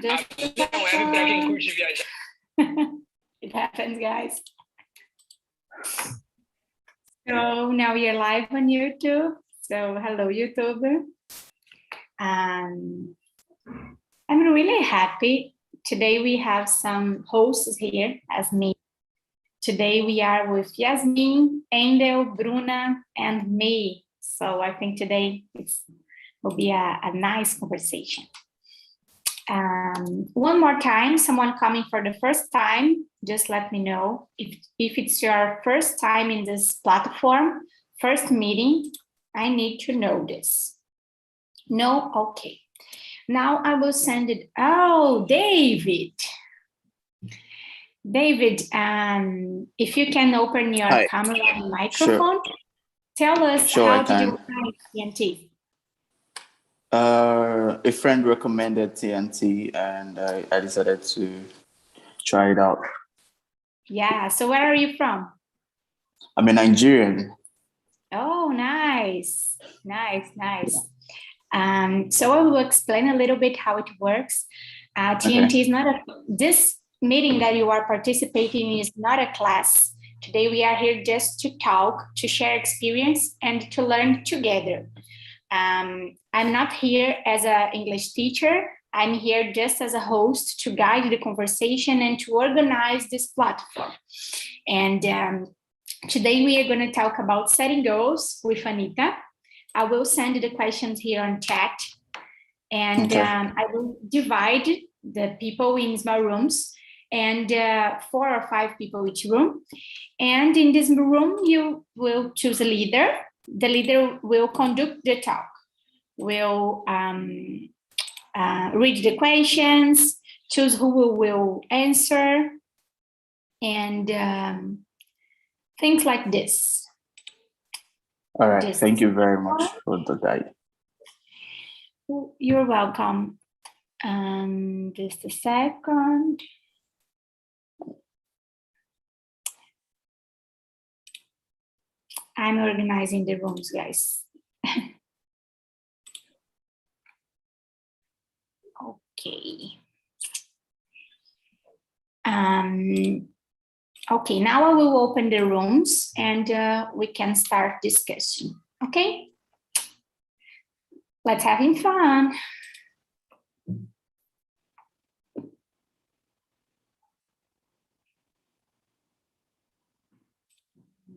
Just it happens, guys. So now we are live on YouTube. So hello, YouTube. I'm really happy. Today we have some hosts here as me. Today we are with Yasmin, Endel, Bruna, and me. So I think today will be a nice conversation. One more time, someone coming for the first time, just let me know. If it's your first time in this platform, first meeting, I need to know this. No? Okay. Now I will send it. Oh, David. David, if you can open your camera and microphone, tell us how did you find TNT? A friend recommended TNT and I decided to try it out. Yeah, so where are you from? I'm a Nigerian. Oh, nice. So I will explain a little bit how it works. TNT is not this meeting that you are participating in is not a class. Today we are here just to talk, to share experience, and to learn together. I'm not here as an English teacher. I'm here just as a host to guide the conversation and to organize this platform. And today we are going to talk about setting goals with Anitta. I will send the questions here on chat. And I will divide the people in small rooms and 4 or 5 people each room. And in this room, you will choose a leader. The leader will conduct the talk, will read the questions, choose who will answer, and things like this. All right, thank you very much for the guide. You're welcome. Just a second. I'm organizing the rooms, guys. Okay. Okay, now I will open the rooms and we can start discussion. Okay? Let's having fun.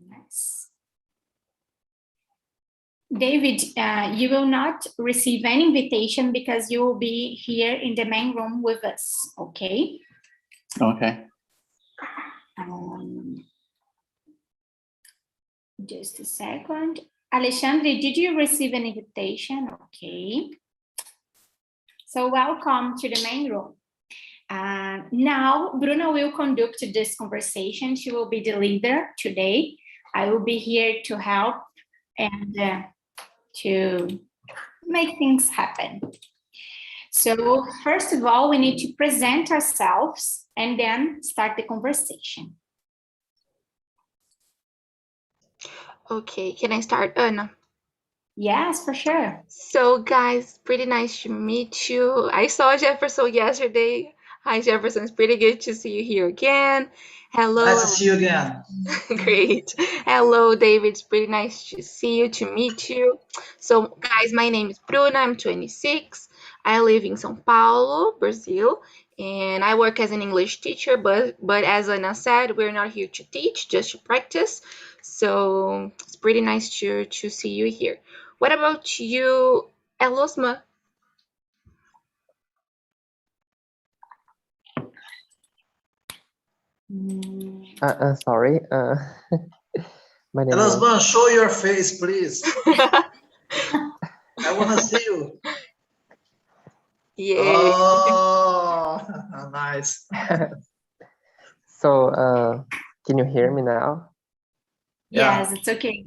Nice. David, you will not receive any invitation because you will be here in the main room with us, okay? Okay. Just a second. Alexandre, did you receive an invitation? Okay. So welcome to the main room. Now, Bruna will conduct this conversation. She will be the leader today. I will be here to help and to make things happen. So first of all, we need to present ourselves and then start the conversation. Okay, can I start, Anna? Yes, for sure. So guys, pretty nice to meet you. I saw Jefferson yesterday. Hi Jefferson, it's pretty good to see you here again. Hello. Nice to see you again. Great. Hello, David. It's pretty nice to see you, to meet you. So guys, my name is Bruna. I'm 26. I live in São Paulo, Brazil, and I work as an English teacher, but as Anna said, we're not here to teach, just to practice. So it's pretty nice to see you here. What about you, Elosma? Sorry. My name is... Elosma, show your face, please. I want to see you. Yeah. Oh, nice. So, can you hear me now? Yes, it's okay.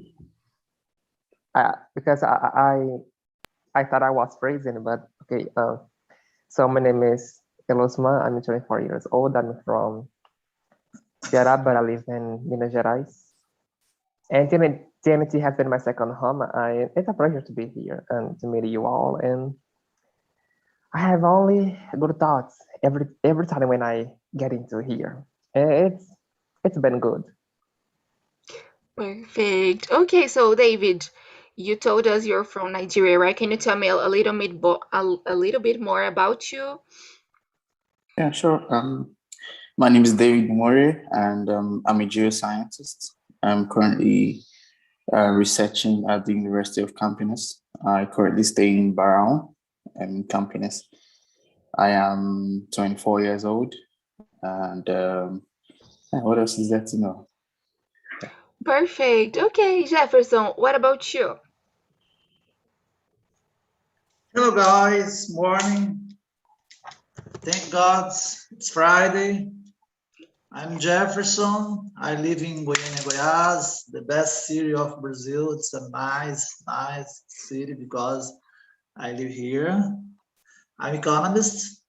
Because I thought I was freezing, but okay. So my name is Elosma. I'm 24 years old. I'm from Ceará, but I live in Minas Gerais. And TNT has been my second home. It's a pleasure to be here and to meet you all. And I have only good thoughts every time when I get into here. It's been good. Perfect. Okay, so David, you told us you're from Nigeria, right? Can you tell me a little bit a little bit more about you? Yeah, sure. My name is David Mori, and I'm a geoscientist. I'm currently researching at the University of Campinas. I currently stay in Barão, Campinas. I am 24 years old, and what else is there to know? Perfect. Okay, Jefferson, what about you? Hello, guys. Morning. Thank God it's Friday. I'm Jefferson. I live in Goiânia, Goiás, the best city of Brazil. It's a nice city because I live here. I'm economist.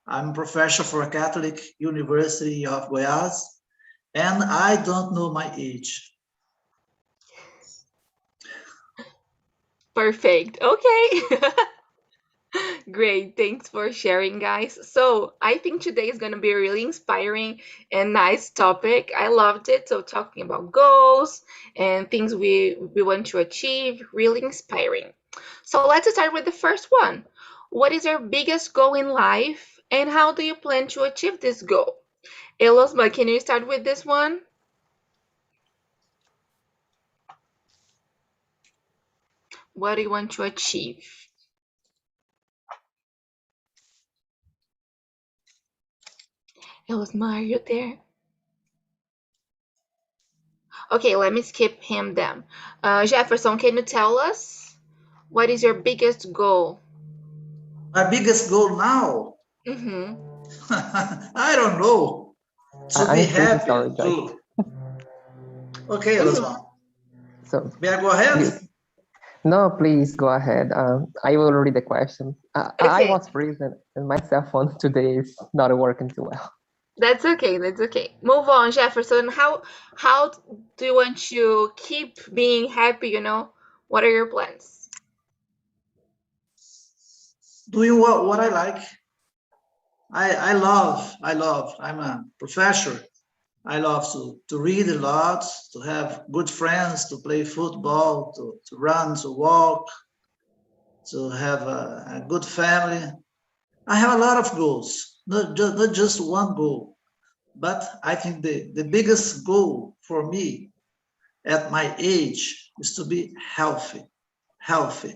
I'm a professor for a Catholic University of Goiás, and I don't know my age. Perfect. Okay. Great. Thanks for sharing, guys. So, I think today is going to be a really inspiring and nice topic. I loved it. So, talking about goals and things we want to achieve, really inspiring. So, let's start with the first one. What is your biggest goal in life and how do you plan to achieve this goal? Elosma, can you start with this one? What do you want to achieve? Elosma, are you there? Okay, let me skip him then. Jefferson, can you tell us what is your biggest goal? My biggest goal now? Mm-hmm. I don't know. To be I'm pretty happy. sorry, Joy. Okay, Elosma. So May I go ahead? no, please go ahead. I will read the question. I Okay. was freezing and my cell phone today is not working too well. That's okay. That's okay. Move on, Jefferson. How do you want to keep being happy? What are your plans? Doing what I like. I love. I'm a professor. I love to read a lot, to have good friends, to play football, to run, to walk, to have a good family. I have a lot of goals, not just one goal, but I think the biggest goal for me at my age is to be healthy. Healthy.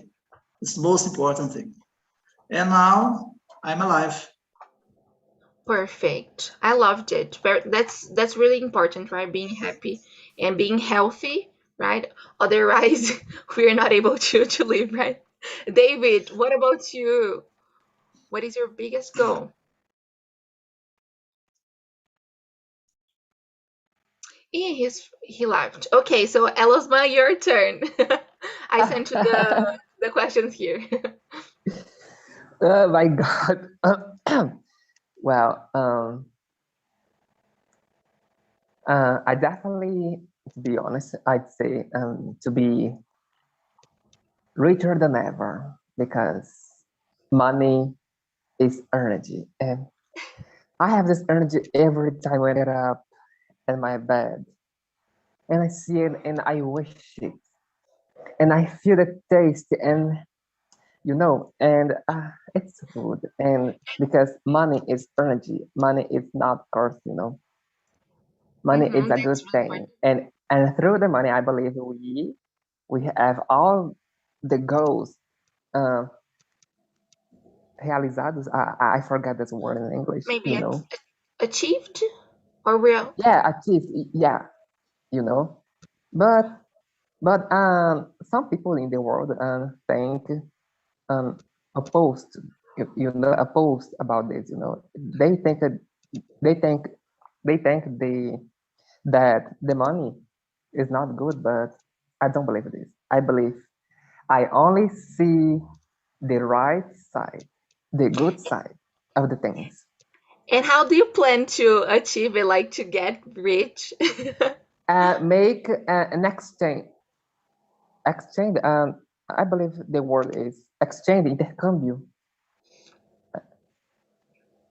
It's the most important thing. And now I'm alive. Perfect. I loved it. That's really important, right? Being happy and being healthy, right? Otherwise, we're not able to live, right? David, what about you? What is your biggest goal? Yeah, he left. Okay, so Elosma, your turn. I sent you the questions here. Oh my God. Well, I definitely, to be honest, I'd say to be richer than ever because money is energy. And I have this energy every time I get up in my bed and I see it and I wish it. And I feel the taste and and it's food. And because money is energy, money is not curse, money is a good That's really thing. important. And through the money, I believe we have all the goals uh, realizados. I forgot this word in English, Maybe achieved or real. Yeah, achieve. Yeah, you know. But some people in the world think um opposed. Opposed about this. They think that they think that the money is not good, but I don't believe this. I believe I only see the right side, the good side of the things. And how do you plan to achieve it, like to get rich? Make an exchange. Exchange. I believe the word is exchange, intercambio.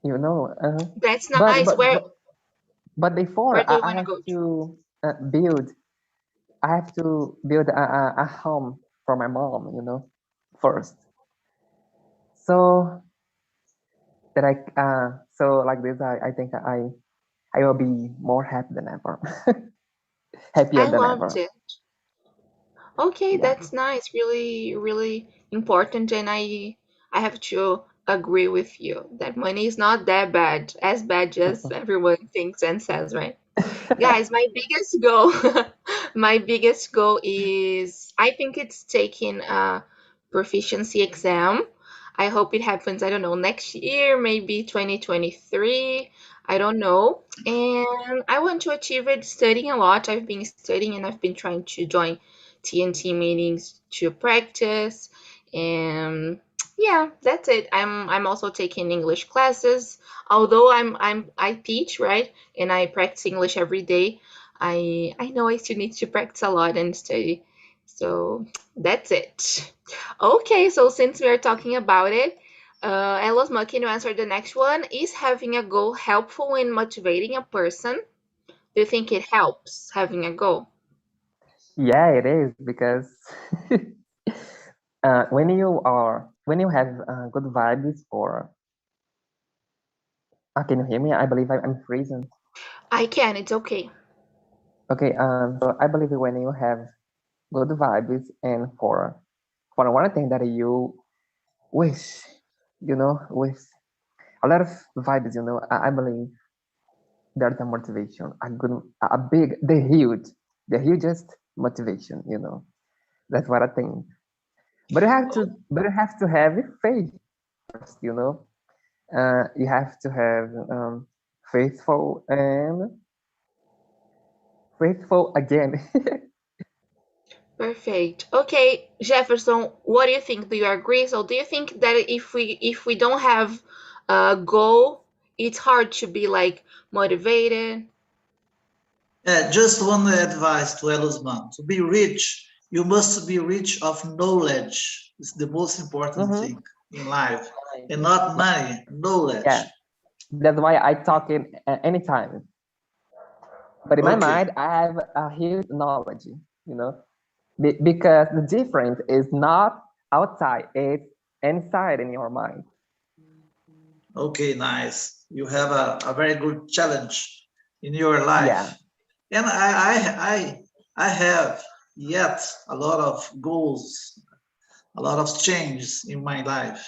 you know. That's But nice. but Where but, but before do you I want to have go to? to build. I have to build a home for my mom, you know, first. So that so like this, I think I will be more happy than ever, happier I than loved ever. it. Okay, Yeah. that's nice. Really, really important. And I have to agree with you that money is not that bad, as bad as everyone thinks and says, right? Guys, my biggest goal, my biggest goal is I think it's taking a proficiency exam. I hope it happens, I don't know, next year, maybe 2023. I don't know. And I want to achieve it studying a lot. I've been studying and I've been trying to join TNT meetings to practice. And yeah, that's it. I'm also taking English classes. Although I teach, right? And I practice English every day. I know I still need to practice a lot and study. So that's it. Okay, so since we are talking about it, Elosma, can you answer the next one? Is having a goal helpful in motivating a person? Do you think it helps having a goal? Yeah, it is because when you have good vibes or can you hear me? I believe I'm freezing. I can, it's okay. Okay, so I believe when you have good vibes and for one thing that you wish, you know, with a lot of vibes, you know, I believe there's a motivation, the hugest motivation, you know. That's what I think. But you have to have faith first, you know. You have to have faithful and faithful again. Perfect. Okay, Jefferson, what do you think? Do you agree? So do you think that if we don't have a goal, it's hard to be like motivated? Just one advice to Elusman. To be rich, you must be rich of knowledge. It's the most important thing in life. And not money, knowledge. Yeah, that's why I talk in anytime. But in my mind, I have a huge knowledge, you know, because the difference is not outside, it's inside in your mind. Okay, nice. You have a very good challenge in your life. Yeah. And I have yet a lot of goals, a lot of changes in my life.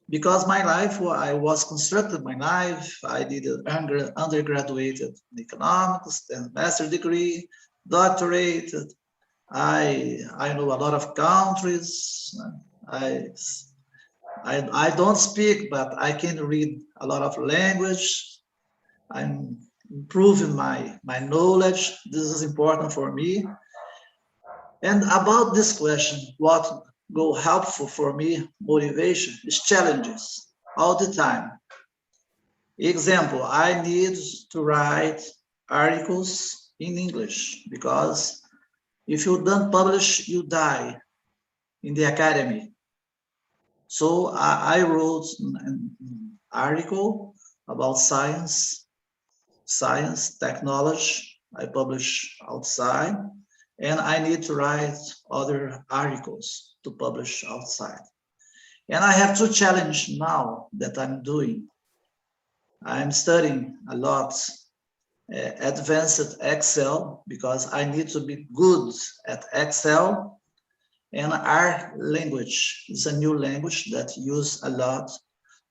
Because my life, I was constructed my life. I did an undergraduate in economics, then master degree, doctorate. I know a lot of countries. I don't speak, but I can read a lot of language. I'm improving my knowledge. This is important for me. And about this question, what go helpful for me, motivation, is challenges all the time. Example, I need to write articles in English because if you don't publish, you die in the academy. So I wrote an article about science, technology. I publish outside, and I need to write other articles to publish outside. And I have two challenges now that I'm doing. I'm studying a lot advanced Excel because I need to be good at Excel. And R language is a new language that use a lot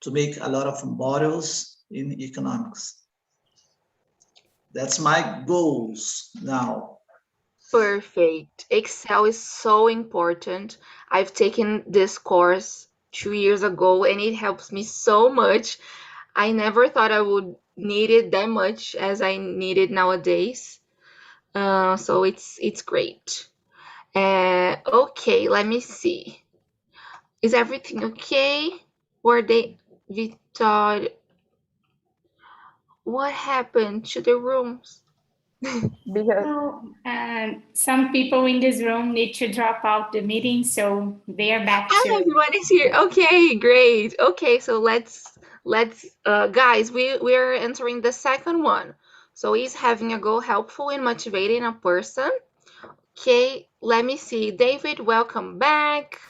to make a lot of models in economics. That's my goals now. Perfect. Excel is so important. I've taken this course 2 years ago and it helps me so much. I never thought I would need it that much as I need it nowadays. So it's great. Okay, let me see. Is everything okay? Were they Victor? What happened to the rooms? Because Some people in this room need to drop out the meeting, so they are back Oh, to. everyone is here. Okay, great. Okay, so let's let's guys, we're answering the second one. So is having a goal helpful in motivating a person? Okay, let me see. David, welcome back.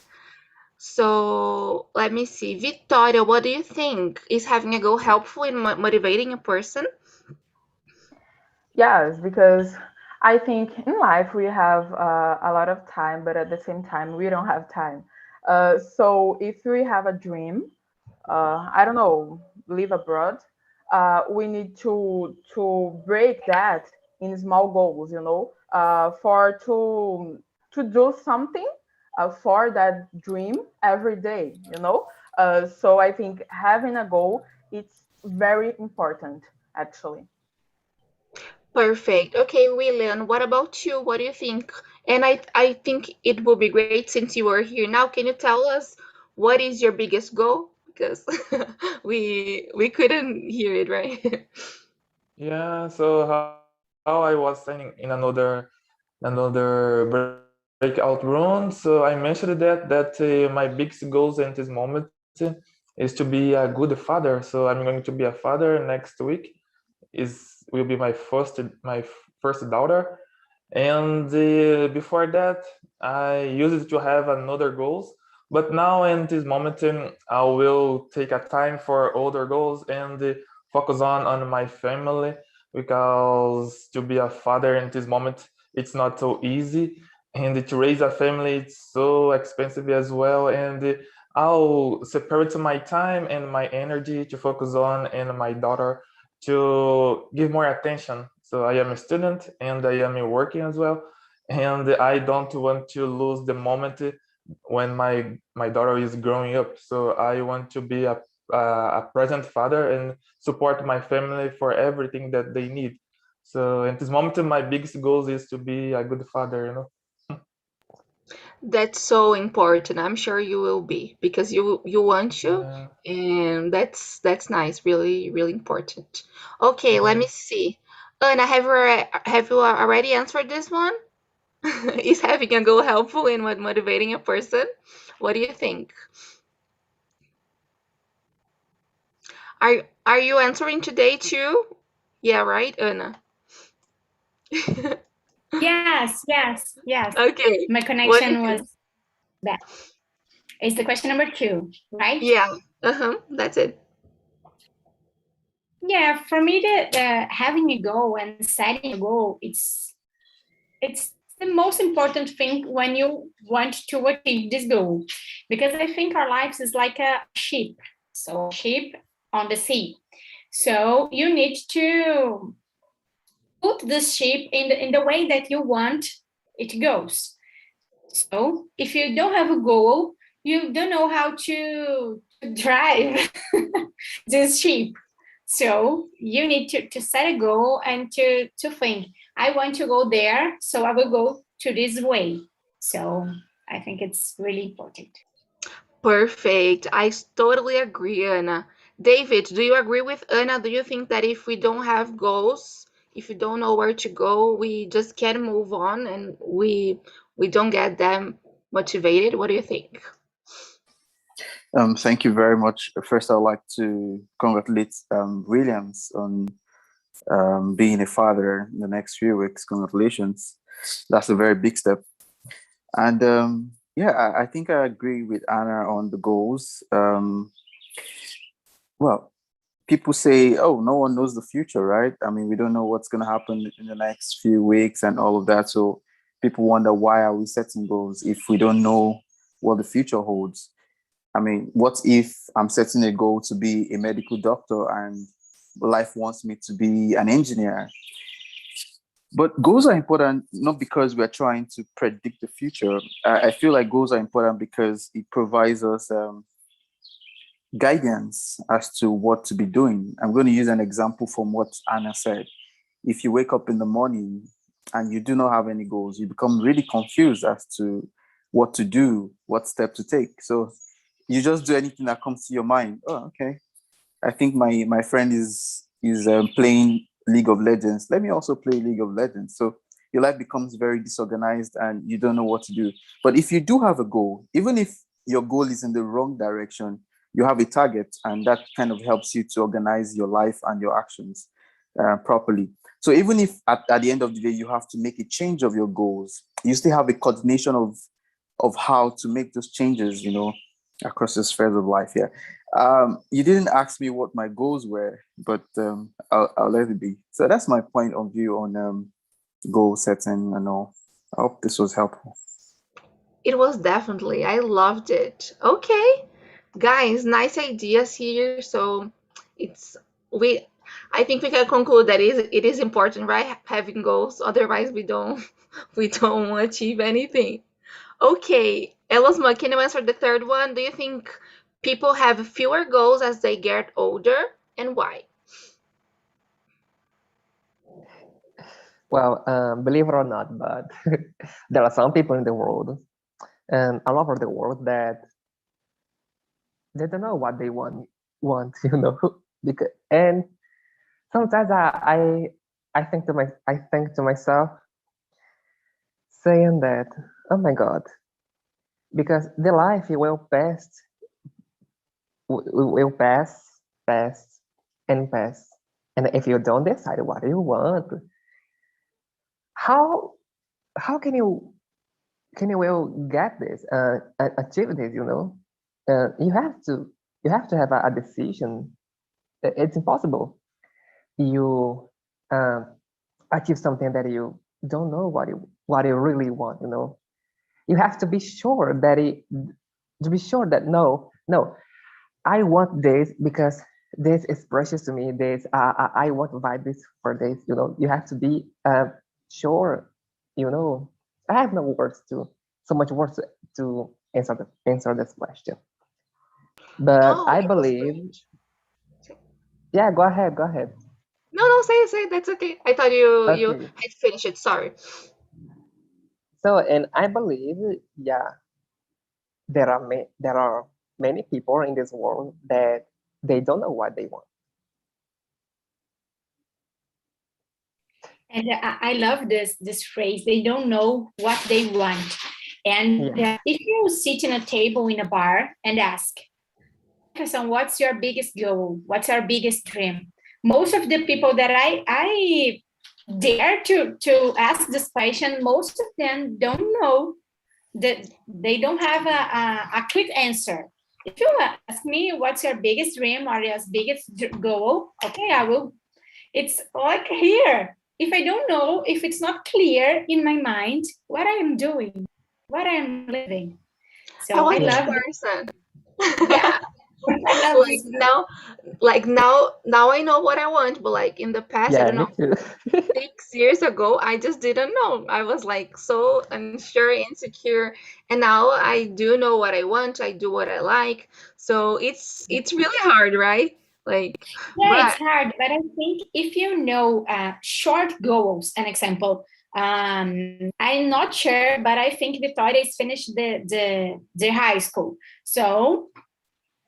So let me see. Victoria, what do you think? Is having a goal helpful in motivating a person? Yes, because I think in life we have a lot of time, but at the same time we don't have time. So if we have a dream, I don't know, live abroad, we need to break that in small goals, for to do something for that dream every day, So I think having a goal, it's very important, actually. Perfect. Okay, William, what about you? What do you think? And I think it would be great since you are here now. Can you tell us what is your biggest goal? Because we couldn't hear it, right? Yeah, so how I was saying in another breakout room, so I mentioned that my biggest goals in this moment is to be a good father. So I'm going to be a father next week. Will be my first daughter, and before that I used to have another goals, but now in this moment I will take a time for other goals and focus on my family, because to be a father in this moment it's not so easy, and to raise a family it's so expensive as well, and I'll separate my time and my energy to focus on and my daughter, to give more attention. So I am a student and I am working as well, and I don't want to lose the moment when my daughter is growing up. So I want to be a present father and support my family for everything that they need. So in this moment, my biggest goal is to be a good father. That's so important. I'm sure you will be because you want to, Yeah. and that's nice. Really, really important. Okay, let me Mhm. see. Anna, have you already answered this one? Is having a goal helpful in motivating a person? What do you think? Are you answering today too? Yeah, right, Anna? Yes, yes, yes. Okay. My What do you connection was think? bad. It's the question number 2, right? Yeah. Uh-huh. That's it. Yeah, for me, the having a goal and setting a goal, it's the most important thing when you want to achieve this goal, because I think our lives is like a ship, so a ship on the sea. So you need to put this ship in the way that you want it goes. So if you don't have a goal, you don't know how to drive this ship. So you need to set a goal and to think, I want to go there, so I will go to this way. So I think it's really important. Perfect. I totally agree, Anna. David, do you agree with Anna? Do you think that if we don't have goals, if we don't know where to go, we just can't move on and we don't get them motivated? What do you think? Thank you very much. First, I'd like to congratulate Williams on being a father in the next few weeks. Congratulations. That's a very big step. And yeah, I think I agree with Anna on the goals. Well, people say, oh, no one knows the future, right? I mean, we don't know what's going to happen in the next few weeks and all of that. So people wonder, why are we setting goals if we don't know what the future holds? I mean, what if I'm setting a goal to be a medical doctor and life wants me to be an engineer? But goals are important not because we're trying to predict the future. I feel like goals are important because it provides us guidance as to what to be doing. I'm going to use an example from what Anna said. If you wake up in the morning and you do not have any goals, you become really confused as to what to do, what step to take. So you just do anything that comes to your mind. Oh, okay. I think my friend is playing League of Legends. Let me also play League of Legends. So your life becomes very disorganized and you don't know what to do. But if you do have a goal, even if your goal is in the wrong direction, you have a target, and that kind of helps you to organize your life and your actions properly. So even if at the end of the day you have to make a change of your goals, you still have a coordination of how to make those changes, you know, across the spheres of life. Yeah. You didn't ask me what my goals were, but I'll let it be. So that's my point of view on goal setting and all. I hope this was helpful. It was definitely. I loved it. Okay, guys, nice ideas here. So it's we. I think we can conclude that it is important, right? Having goals. Otherwise, we don't we don't achieve anything. Okay, Elosma, can you answer the third one? Do you think people have fewer goals as they get older, and why? Well, believe it or not, but there are some people in the world and all over the world that they don't know what they want, you know, because and sometimes I think to myself saying that, oh my God, because the life will pass, pass, and pass, and if you don't decide what you want, how can you will get this achieve this, you know? You have to have a decision. It's impossible you achieve something that you don't know what you really want, you know. You have to be sure that no, I want this because this is precious to me. This I want to buy this for this, you know. You have to be sure, you know. I have so much words to answer this question. But No, I it was believe, great. yeah, go ahead. No, say it. That's okay. I thought you Okay. had finished it. Sorry. So, and I believe, yeah, there are many people in this world that they don't know what they want. And I love this phrase. They don't know what they want. And if you sit in a table in a bar and ask, what's your biggest goal? What's our biggest dream? Most of the people that I dare to ask this question, most of them don't know, that they don't have a quick answer. If you ask me what's your biggest dream or your biggest goal, okay, I will. It's like here. If I don't know, if it's not clear in my mind what I am doing, what I am living. So I I love person. yeah. I love Like now I know what I want, but like in the past, I Yeah, don't me know, too. 6 years ago, I just didn't know. I was like so unsure, insecure, and now I do know what I want. I do what I like. So it's really hard, right? Like, Yeah, it's but hard, but I think if you know short goals, an example, I'm not sure, but I think Victoria is finished the high school. So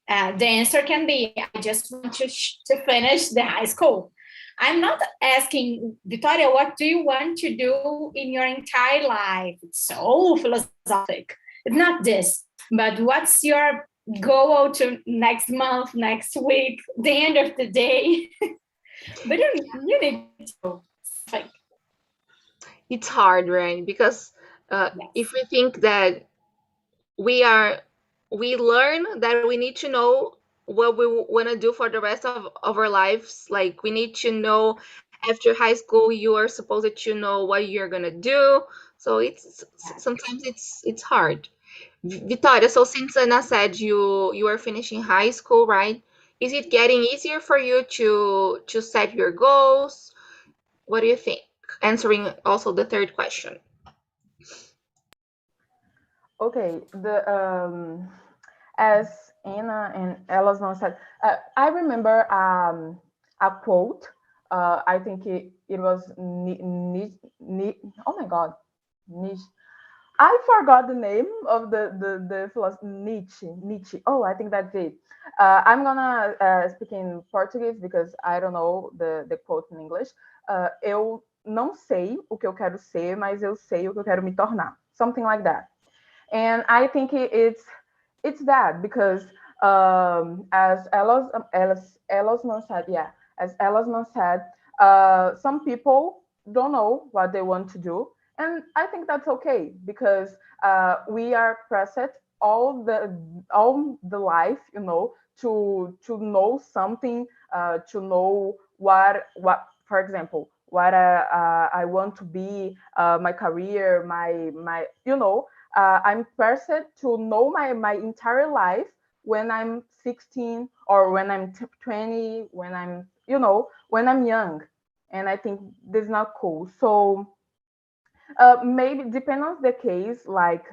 the answer can be, I just want to finish the high school. I'm not asking, Victoria, what do you want to do in your entire life? It's so philosophic. It's not this, but what's your goal to next month, next week, the end of the day? But you need to like, it's hard, right? Because yes. if we think that we learn that we need to know what we want to do for the rest of our lives. Like we need to know after high school you are supposed to know what you're gonna do. So it's sometimes it's hard. Victoria, so since Anna said you are finishing high school, right? Is it getting easier for you to set your goals? What do you think? Answering also the third question. Okay, as Anna and Elazon said, I remember a quote. I think it was oh my God, Nietzsche. I forgot the name of the philosopher, Nietzsche. Oh, I think that's it. I'm gonna speak in Portuguese because I don't know the quote in English. Eu não sei o que eu quero ser, mas eu sei o que eu quero me tornar. Something like that. And I think it's that because As Elosman said, yeah, as Elosman said, some people don't know what they want to do, and I think that's okay because we are pressed all the life, to know something, to know what, for example, what I want to be, my career, my I'm pressed to know my entire life when I'm 16 or when I'm 20, when I'm young. And I think this is not cool. So maybe depending on the case, like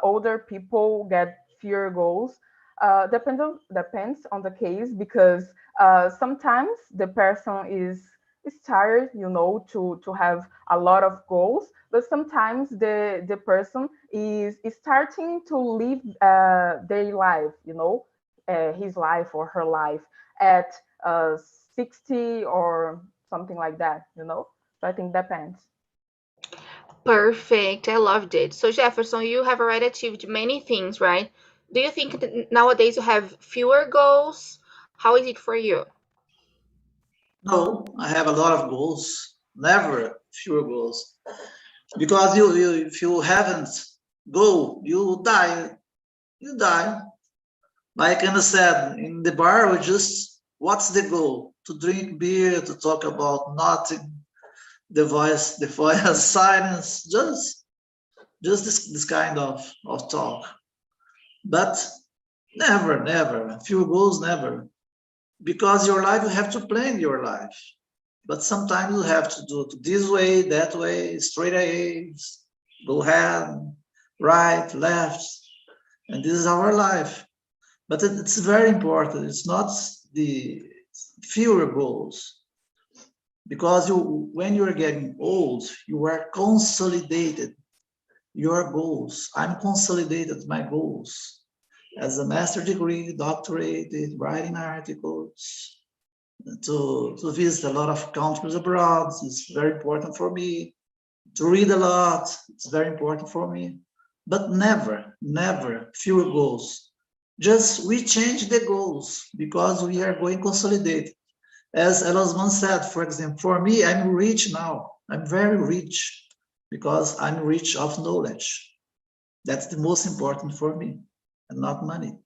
older people get fewer goals. Depends on the case because sometimes the person is tired, to have a lot of goals, but sometimes the person is starting to live their life, his life or her life at 60 or something like that. So I think depends. Perfect. I loved it. So, Jefferson, you have already achieved many things, right? Do you think that nowadays you have fewer goals? How is it for you? No, I have a lot of goals. Never fewer goals. Because if you haven't go, you die. You die. Like Anna said, in the bar, we just, what's the goal? To drink beer, to talk about nothing, the voice silence, just this kind of talk. But never, few goals, never. Because your life, you have to plan your life. But sometimes you have to do it this way, that way, straight ahead, go ahead, right, left. And this is our life. But it's very important. It's not the fewer goals. Because when you're getting old, you are consolidated your goals. I'm consolidated my goals as a master degree, doctorate, writing articles, to visit a lot of countries abroad. It's very important for me. To read a lot, it's very important for me. But never fewer goals. Just we change the goals because we are going consolidate. As Elosman said, for example, for me, I'm rich now. I'm very rich because I'm rich of knowledge. That's the most important for me, and not money.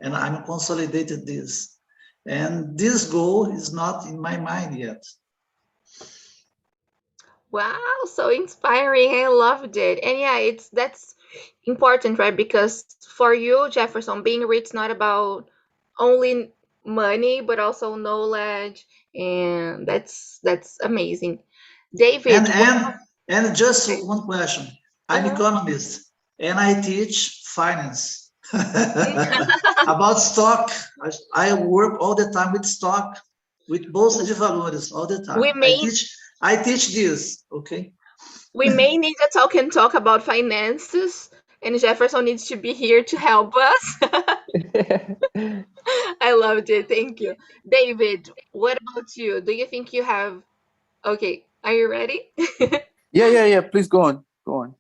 And I'm consolidated this. And this goal is not in my mind yet. Wow, so inspiring. I loved it. And yeah, that's important, right? Because for you, Jefferson, being rich is not about only money, but also knowledge, and that's amazing. And David, and and just okay. one question. I'm economist and I teach finance. About stock, I work all the time with stock, with bolsa de valores all the we time. may I teach this, okay? we may need to talk and talk about finances, and Jefferson needs to be here to help us. I loved it. Thank you. David, what about you? Do you think you have okay, are you ready? Yeah. Please go on. Go on.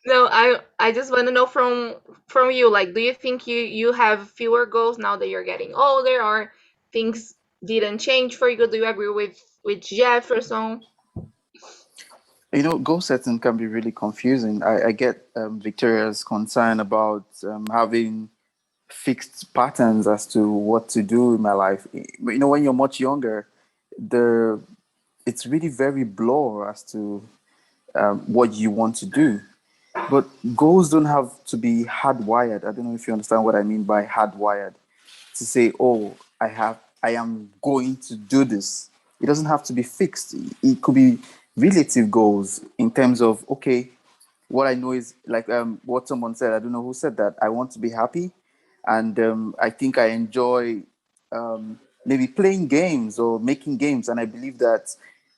No, I just want to know from you, like, do you think you have fewer goals now that you're getting older, or things didn't change for you? Do you agree with Jefferson? Goal setting can be really confusing. I get Victoria's concern about having fixed patterns as to what to do in my life. When you're much younger, it's really very blur as to what you want to do. But goals don't have to be hardwired. I don't know if you understand what I mean by hardwired. To say, oh, I am going to do this. It doesn't have to be fixed. It could be relative goals in terms of, okay, what I know is like what someone said. I don't know who said that. I want to be happy, and I think I enjoy maybe playing games or making games, and I believe that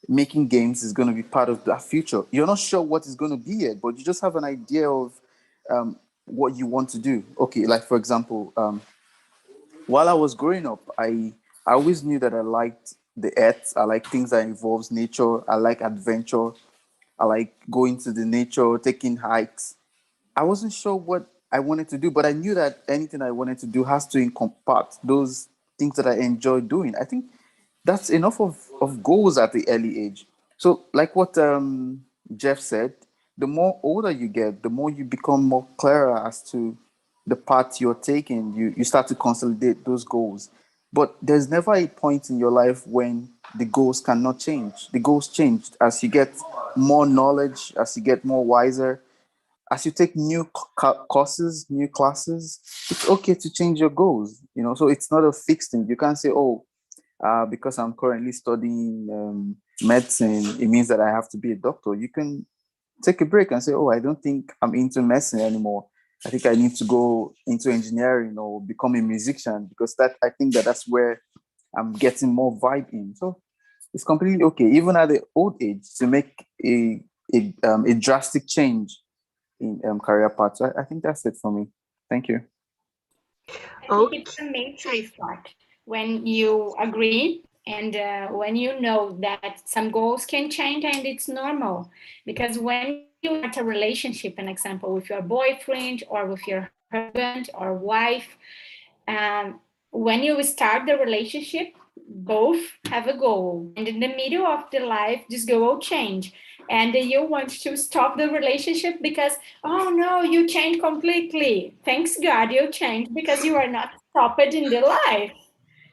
making games is going to be part of that future. You're not sure what it's going to be yet, but you just have an idea of what you want to do. Okay, like for example, while I was growing up, I always knew that I liked the earth. I like things that involves nature. I like adventure. I like going to the nature, taking hikes. I wasn't sure what I wanted to do, but I knew that anything I wanted to do has to encompass those things that I enjoy doing. I think that's enough of goals at the early age. So like what Jeff said, the more older you get, the more you become more clearer as to the path you're taking. You start to consolidate those goals. But there's never a point in your life when the goals cannot change. The goals change as you get more knowledge, as you get more wiser, as you take new courses, new classes. It's okay to change your goals, so it's not a fixed thing. You can't say, oh, because I'm currently studying medicine, it means that I have to be a doctor. You can take a break and say, oh, I don't think I'm into medicine anymore. I think I need to go into engineering or become a musician, because I think that's where I'm getting more vibe in. So it's completely okay, even at the old age, to make a drastic change in career path. So I think that's it for me. Thank you. I think it's a mature part when you agree and when you know that some goals can change, and it's normal. Because when you start a relationship, an example, with your boyfriend or with your husband or wife, when you start the relationship, both have a goal. And in the middle of the life, this goal will change. And you want to stop the relationship because, oh no, you changed completely. Thanks God you changed, because you are not stopped in the life.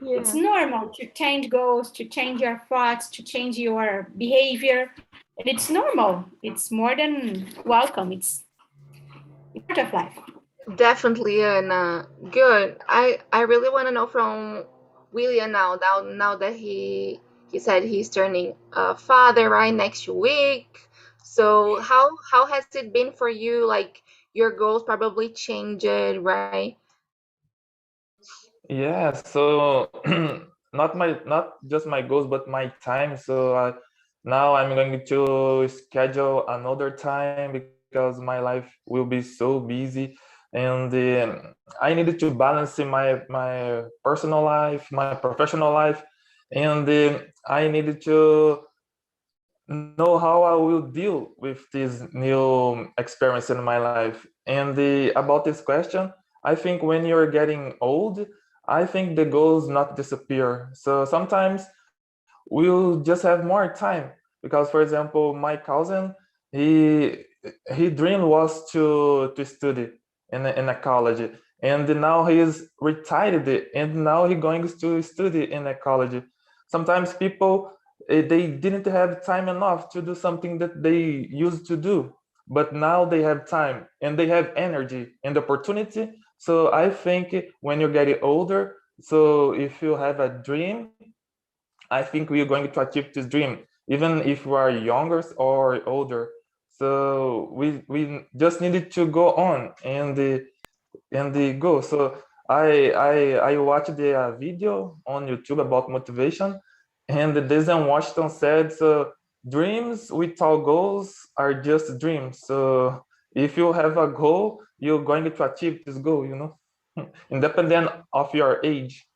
Yeah. It's normal to change goals, to change your thoughts, to change your behavior. And it's normal. It's more than welcome. It's part of life. Definitely, and good. I really want to know from William now that he said he's turning father right next week. So how has it been for you? Like, your goals probably changed, right? Yeah, so not just my goals, but my time. So now I'm going to schedule another time because my life will be so busy, and I needed to balance my personal life, my professional life, and I needed to know how I will deal with this new experience in my life. And about this question, I think when you're getting old, I think the goals not disappear. So sometimes we'll just have more time, because, for example, my cousin, he his dream was to study in a college, and now he is retired, and now he's going to study in a college. Sometimes people, they didn't have time enough to do something that they used to do, but now they have time and they have energy and opportunity. So I think when you're getting older, so if you have a dream, I think we are going to achieve this dream, even if we are younger or older. So we just needed to go on and go. So I watched the video on YouTube about motivation, and Denzel Washington said, so dreams without goals are just dreams. So if you have a goal, you're going to achieve this goal, independent of your age.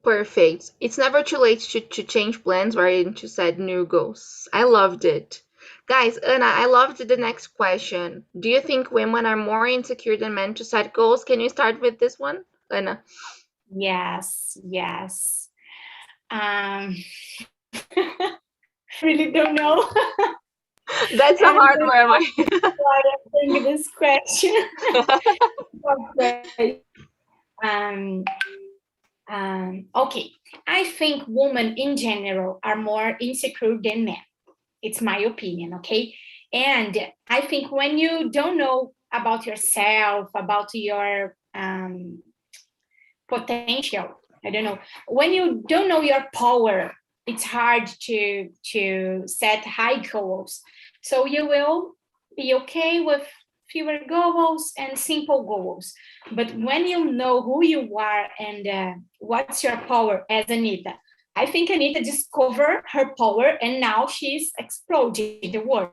Perfect. It's never too late to change plans, right? And to set new goals. I loved it. Guys, Anna, I loved the next question. Do you think women are more insecure than men to set goals? Can you start with this one, Anna? Yes. Really don't know. That's a hard one. I think this question. Okay, I think women in general are more insecure than men. It's my opinion, okay? And I think when you don't know about yourself, about your potential, I don't know, when you don't know your power, it's hard to set high goals. So you will be okay with fewer goals and simple goals. But when you know who you are and what's your power, as Anitta, I think Anitta discovered her power and now she's exploding the world.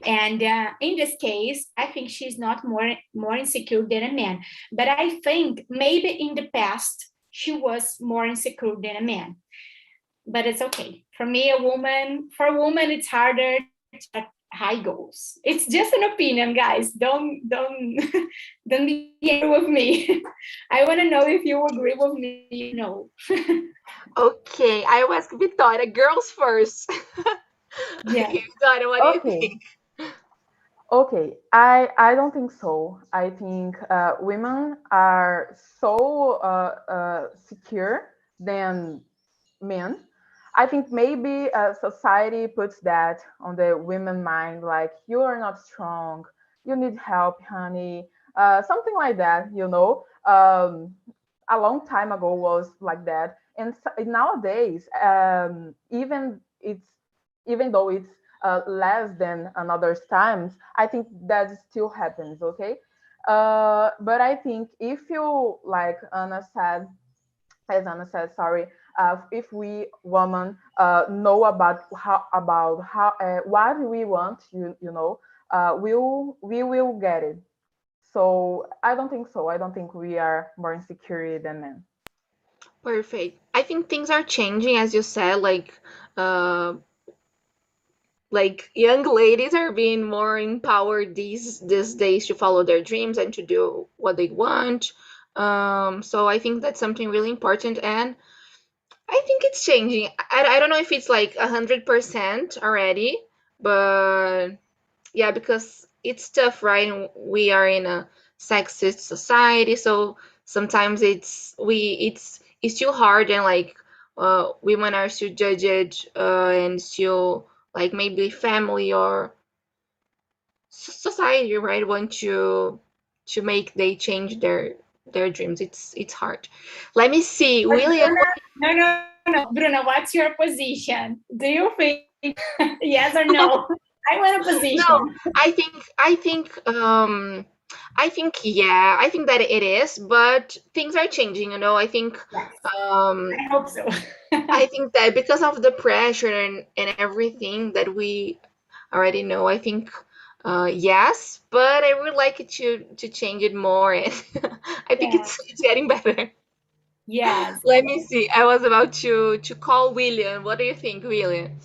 And in this case, I think she's not more insecure than a man. But I think maybe in the past, she was more insecure than a man. But it's okay. For me, for a woman, it's harder to set high goals. It's just an opinion, guys. Don't be angry with me. I want to know if you agree with me. Okay, I will ask Victoria. Girls first. Yeah. Victoria, what do you Okay. think? Okay, I don't think so. I think women are so secure than men. I think maybe society puts that on the women mind, like you are not strong, you need help, honey, something like that. A long time ago was like that, and nowadays, even though it's less than another times, I think that still happens. Okay, but I think if you like Anna said, as Anna said, sorry, if we women know about how what we want, we will get it. So I don't think so. I don't think we are more insecure than men. Perfect. I think things are changing, as you said, like young ladies are being more empowered these days to follow their dreams and to do what they want. So I think that's something really important, and I think it's changing. I don't know if it's like 100% already, but yeah, because it's tough, right? And we are in a sexist society, so sometimes it's too hard, and like women are still judged, and still like maybe family or society, right, want to make they change their dreams. It's hard. Let me see, But William. no, Bruna, what's your position? Do you think yes or no? I want a position. No, I think yeah, I think that it is, but things are changing, I think Yes, um I hope so. I think that because of the pressure and everything that we already know, I think yes, but I would like it to change it more, and I think Yeah. it's getting better. Yes. Let me see. I was about to call William. What do you think, William?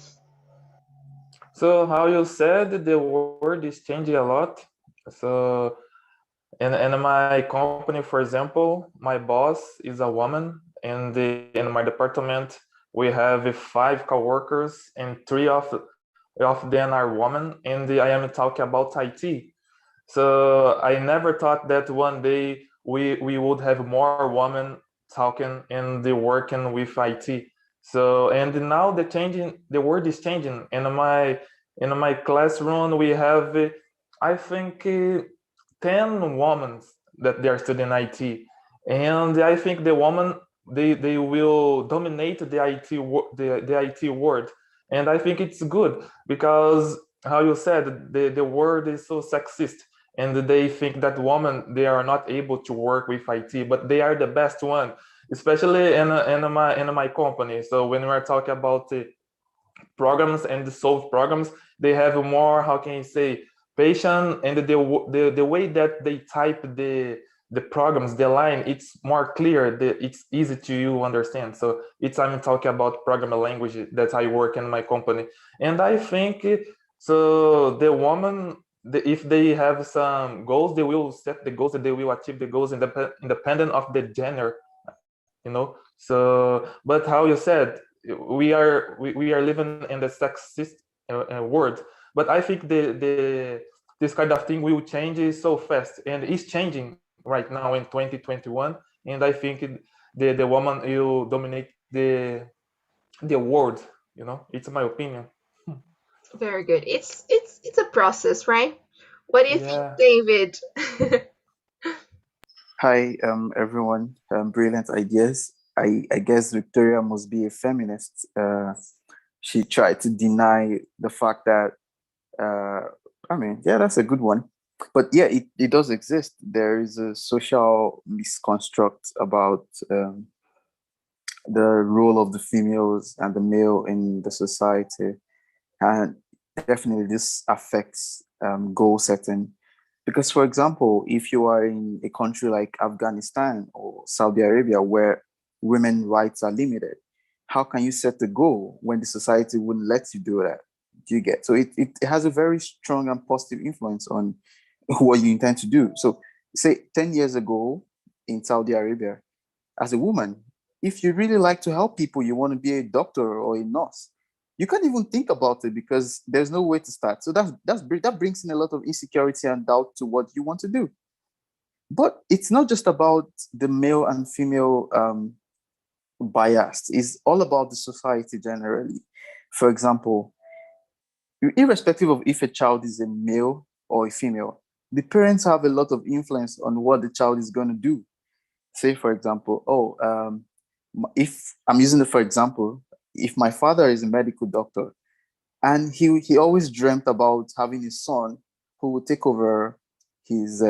So how you said, the world is changing a lot. So in my company, for example, my boss is a woman. In my department, we have 5 coworkers, and 3 of them are women. And I am talking about IT. So I never thought that one day we would have more women talking and the working with IT. So and now the world is changing. In my classroom we have I think 10 women that they are studying IT, and I think the woman they will dominate the IT world, and I think it's good because how you said the world is so sexist, and they think that women they are not able to work with IT, but they are the best one, especially in my company. So when we are talking about the programs and the solve programs, they have more, how can you say, patient, and the way that they type the programs, the line, it's more clear, it's easy to you understand. So I'm talking about programming language that I work in my company, and I think so the woman, if they have some goals, they will set the goals and they will achieve the goals independent of the gender. So but how you said, we are living in the sexist world, but I think this kind of thing will change so fast, and it's changing right now in 2021, and I think the woman will dominate the world. It's my opinion. Very good. It's a process, right? What do you think, Yeah. David? Hi, everyone. Brilliant ideas. I guess Victoria must be a feminist. She tried to deny the fact that, yeah, that's a good one. But yeah, it does exist. There is a social misconstruct about the role of the females and the male in the society. And definitely this affects goal setting. Because, for example, if you are in a country like Afghanistan or Saudi Arabia where women rights are limited, how can you set the goal when the society wouldn't let you do that? Do you get? So it has a very strong and positive influence on what you intend to do. So say 10 years ago in Saudi Arabia, as a woman, if you really like to help people, you want to be a doctor or a nurse, you can't even think about it because there's no way to start. So that brings in a lot of insecurity and doubt to what you want to do. But it's not just about the male and female bias. It's all about the society generally. For example, irrespective of if a child is a male or a female, the parents have a lot of influence on what the child is going to do. Say, for example, if I'm using it for example, if my father is a medical doctor and he always dreamt about having a son who would take over his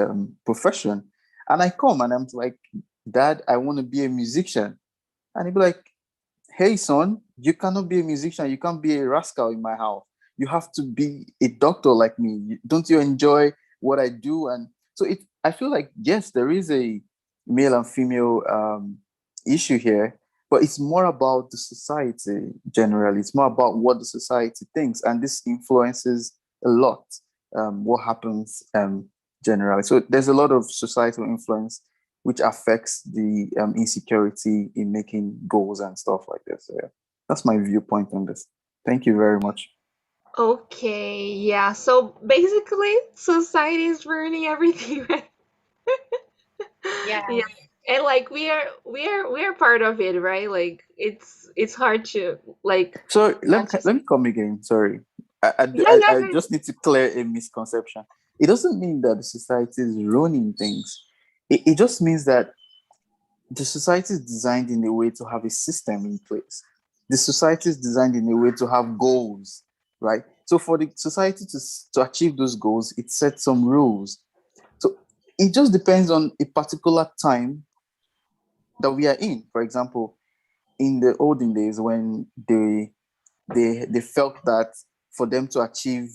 profession, and I come and I'm like, Dad, I want to be a musician. And he'd be like, hey, son, you cannot be a musician. You can't be a rascal in my house. You have to be a doctor like me. Don't you enjoy what I do? And so I feel like, yes, there is a male and female issue here, but it's more about the society generally. It's more about what the society thinks. And this influences a lot what happens generally. So there's a lot of societal influence which affects the insecurity in making goals and stuff like this. So yeah, that's my viewpoint on this. Thank you very much. Okay, yeah. So basically, society is ruining everything, right? Yeah. Yeah. And like we are part of it, right? Like it's hard to like. So let me come again. Sorry, I just need to clear a misconception. It doesn't mean that the society is ruining things. It just means that the society is designed in a way to have a system in place. The society is designed in a way to have goals, right? So for the society to achieve those goals, it sets some rules. So it just depends on a particular time that we are in. For example, in the olden days when they felt that for them to achieve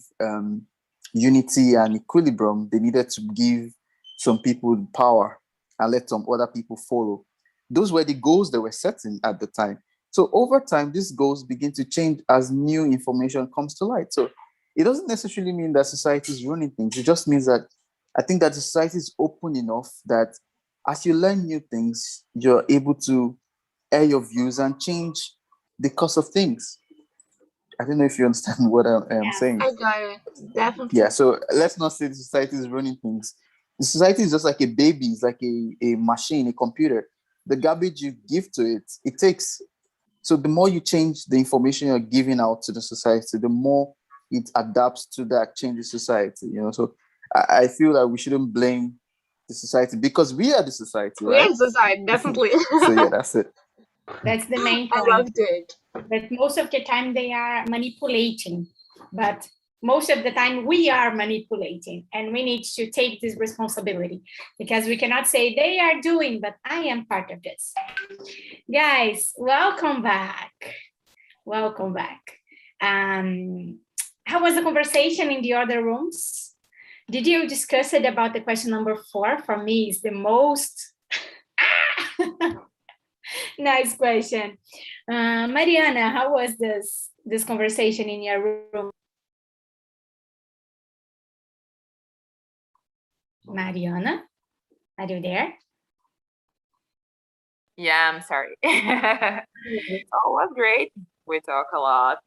unity and equilibrium, they needed to give some people power and let some other people follow. Those were the goals they were setting at the time. So over time, these goals begin to change as new information comes to light. So it doesn't necessarily mean that society is running things. It just means that I think that the society is open enough that as you learn new things, you're able to air your views and change the course of things. I don't know if you understand what I am saying. I got it. Definitely. Yeah, so let's not say the society is running things. The society is just like a baby, it's like a machine, a computer. The garbage you give to it, it takes. So the more you change the information you're giving out to the society, the more it adapts to that changing society, you know. So I feel that we shouldn't blame the society because we are the society, We right? are society, definitely. So yeah, that's it. That's the main I point. loved it. But most of the time they are manipulating. But most of the time we are manipulating, and we need to take this responsibility because we cannot say they are doing, but I am part of this. Guys, welcome back. Welcome back. How was the conversation in the other rooms? Did you discuss it about the question number 4? For me, is the most nice question. Mariana, how was this conversation in your room? Mariana, are you there? Yeah, I'm sorry. Oh, was great. We talk a lot.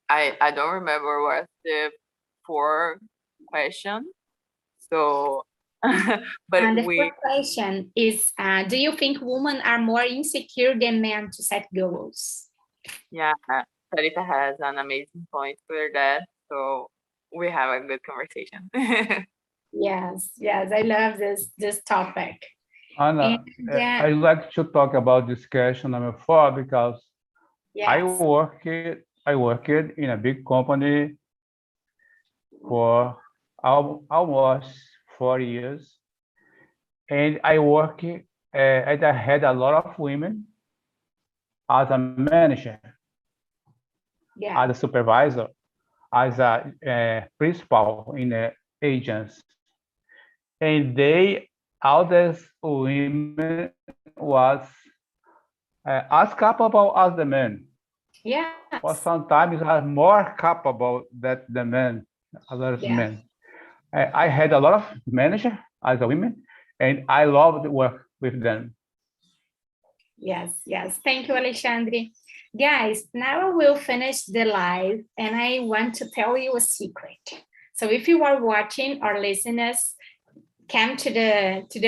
I don't remember what's the 4 question. So, but And the first question is, do you think women are more insecure than men to set goals? Yeah, Sarita has an amazing point for that. So we have a good conversation. Yes, I love this topic. Anna, I like to talk about this question number 4 because yes. I worked in a big company for almost 4 years, and I had a lot of women as a manager, as a supervisor, as a principal in the agents, and all these women was as capable as the men. Yeah. For sometimes I'm more capable than the men, a lot of men. I had a lot of managers as a women, and I loved work with them. Yes. Thank you, Alexandre. Guys, now I will finish the live, and I want to tell you a secret. So if you are watching or listeners, come to the